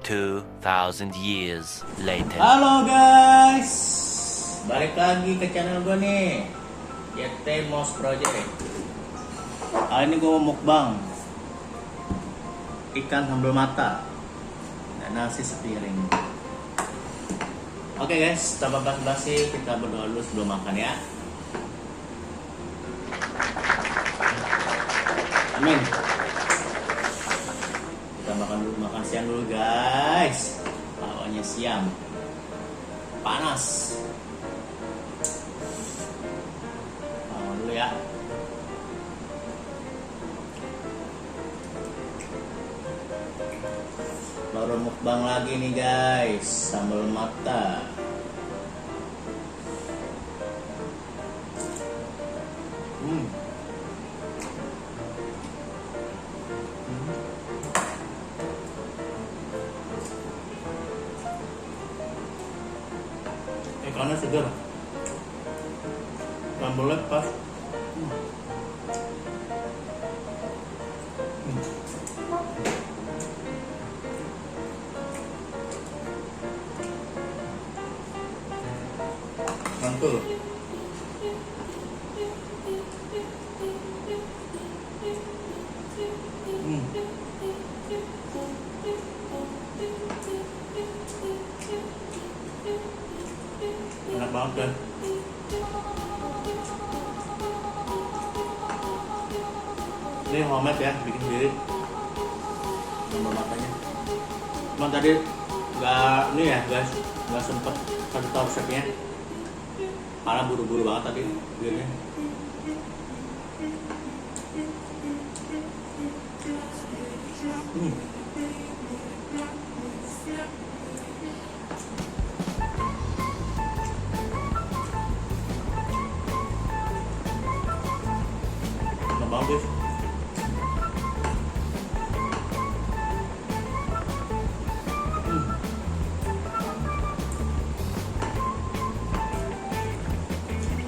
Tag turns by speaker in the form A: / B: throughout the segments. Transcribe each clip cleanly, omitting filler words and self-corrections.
A: 2,000 years later.
B: Halo guys, balik lagi ke channel gue nih, YT Mouse Project. Kali ini gue mau mukbang ikan sambal mata dan nasi sepiring. Oke guys, tanpa basa-basi kita berdoa dulu sebelum makan ya. Amin. Kita makan siang dulu guys. Lawannya siang. Panas. Makan dulu ya. Baru mukbang lagi nih guys, sambal mata. Ikannya segar, sambalnya pas. Mantul. Enak banget kan? Ini homemade ya, bikin sendiri sambal matanya. Cuman tadi nggak ini ya guys, nggak sempet kasih tau resepnya karena buru-buru banget tadi bikinnya. Enak banget guys.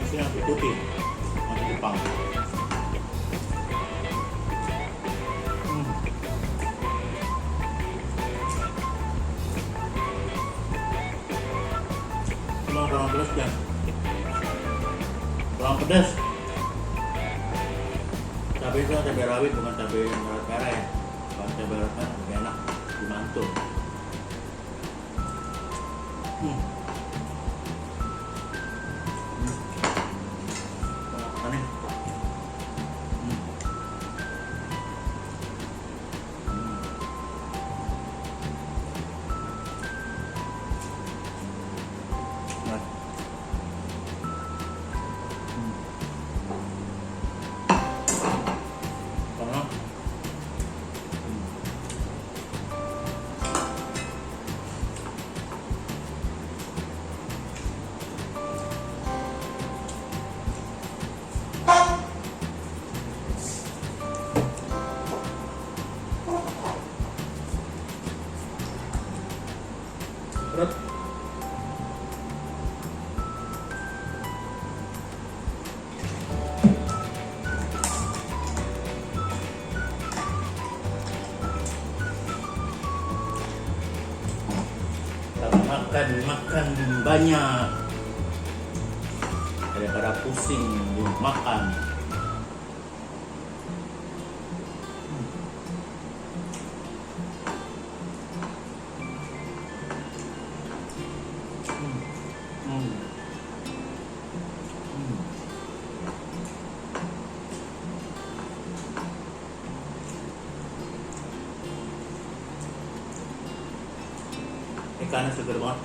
B: Masih nasi putih, nasi Jepang. Cuma kurang pedas ya, kurang pedas. Cabai itu cabai rawit, bukan cabai merah ya. Kalau cabai merah lebih enak dimantul. Makannya. Nah. Karena perut makan banyak daripada pusing makan. Ikannya segar banget.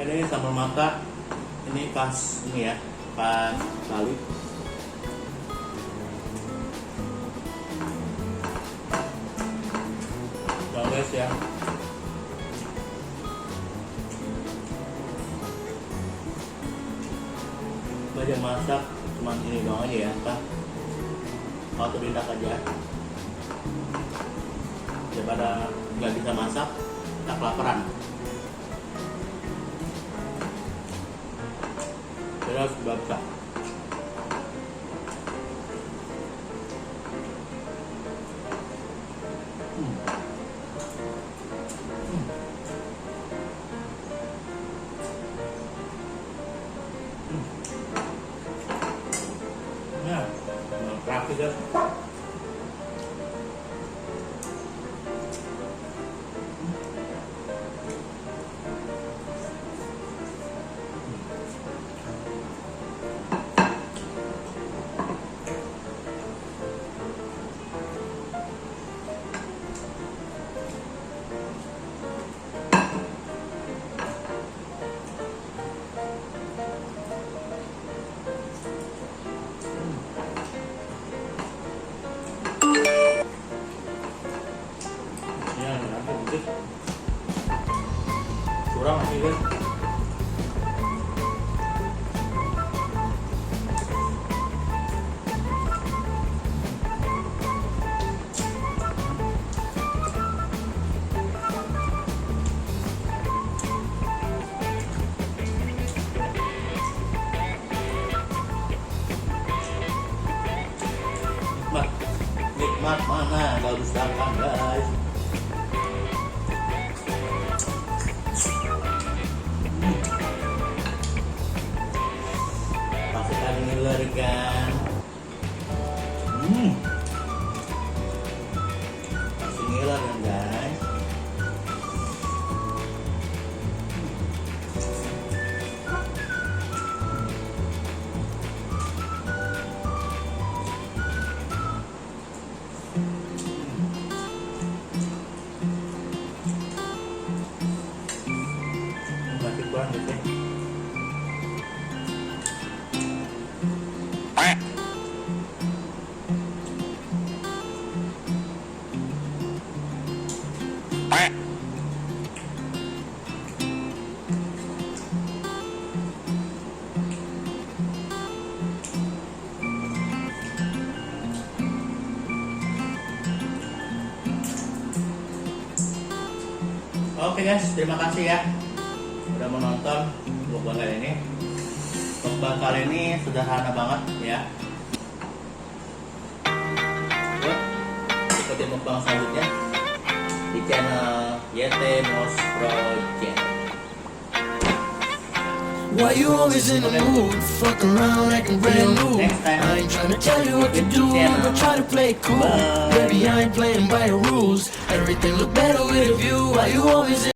B: Ini sambal mata, ini khas ini ya, khas Bali. Coba guys ya. Belajar masak cuman ini doang aja ya, apa? Otodidak aja. Ya daripada nggak bisa masak, kita kelaparan. Terus babsa. Ya, praktis guys. Ya, nanti mungkin kurang sih guys. Nikmat, nikmat mana gak usahkan guys. Pasukan ngiler kan. Masih ngiler kan guys. Masih kurang gitu. Oke guys, terima kasih ya udah menonton mukbang kali ini. Mukbang kali ini sederhana banget ya. Yuk, ikutin mukbang selanjutnya di channel YT Mos Project.
A: Why you always in the mood? Fuck around acting brand new.
B: Next time.
A: I ain't tryna tell you what to do, but try to play it cool.
B: Bye.
A: Baby, I ain't playing by your rules. Everything look better with a view. Why you always in